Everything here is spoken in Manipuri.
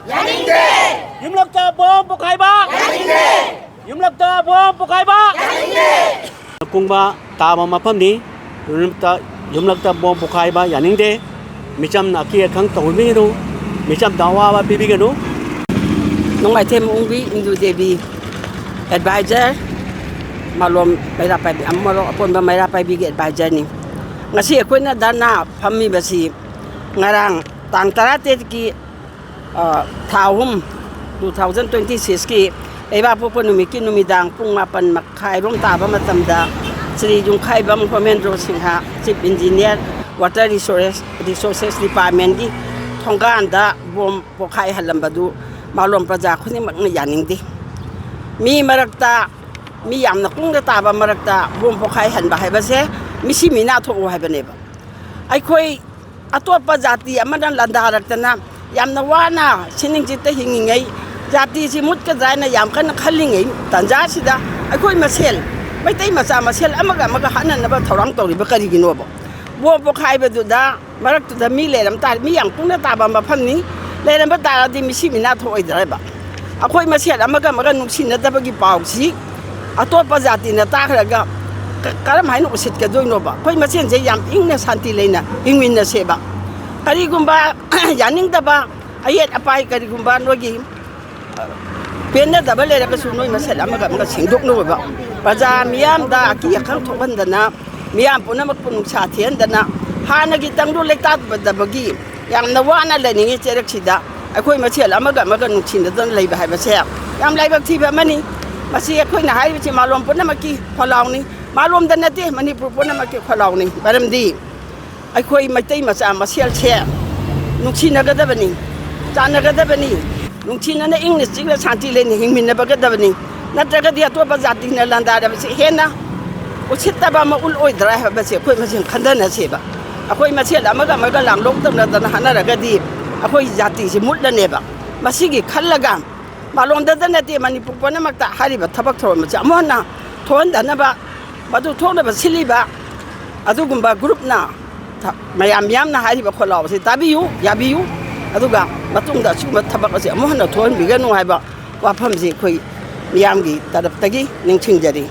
야닝대 윤락자 보험 복하이바 야닝대 윤락자 보험 복하이바 야닝대 공바 다마 마팜니 윤락자 보험 복하이바 야닝대 미참 나키에 강 동미노 미참 다와바 비비게노 Nung may tem ungbi Indu Devi advisor malom may rapay amalo upon ba may rapay bigi advisor ni ngasi ako na dana pami basi ngarang tang tarate ki taum 2026 ki iba po po numidang pung mapan makai rong taba matamda Sri yung kai bam Komendro Singha Chief Engineer Water Resources Department ki thonganda bom pokai halambadu malom praja khuni magna yaning di mi marakta mi yamna kung ta ba marakta bom pokai han ba hai ba se mi si mina tho hai ba ne ba ai khoi atopa jati amadan landa raktana yamna wana sining jita hingingai jati si mut ka jaina yam kan khallingai tanja sida ai khoi masel mai tai macha masel amaga hanan na ba thorang tori ba kari gino ba bom pokai ba du da maraktu da mi le ram ta mi yang kung ta ba ma pham ni Lain ba tara di misi mina tho oi dra ba akoi masial amaga nuksin na dabagi pau si ato pa jati na ta khraga karam hain usit ka doino ba koi masien je yam ing na santi leina ingwin na se ba kari gumba yaning da ba ayet apai kari gumba nogi penna da ba le ka su noi masal amaga singdok no ba paja miam da ki khang tho ban da na miam puna mak punung sa thian da na hana gi tang ru lek ta da bagi yang nawana le ni cherek sida akoi masial amaga nuksin da don lei ba hai ba se yam lai bak thi ba mani masi akoi na hai chi malom pun na maki kholaw ni malom da nati mani pur pun na maki kholaw ni baram di akoi matai masa masial che nuksin na ga da bani chan na ga da bani nuksin na english jing la santi le ni hingmin na ba ga da bani natra ga dia to ba jati na landa da se hena usitta ba ma ul oi dra ba se akoi masin khanda na se ba akoi masial amaga lang lok tam na hana ra ga di akoi jati si mut la ne ba masigi khallaga malom da na ti manipur pa na makta hari ba thabak thor ma cha mo na thon da na ba badu thon na ba sili ba adu gumba group na mayam yam na hari ba kholaw si tabiyu yabiyu adu ga matung da suma thabak si mo na thon bi ga no hai ba wa pham si khoi miyam gi tarap tagi ning ching jari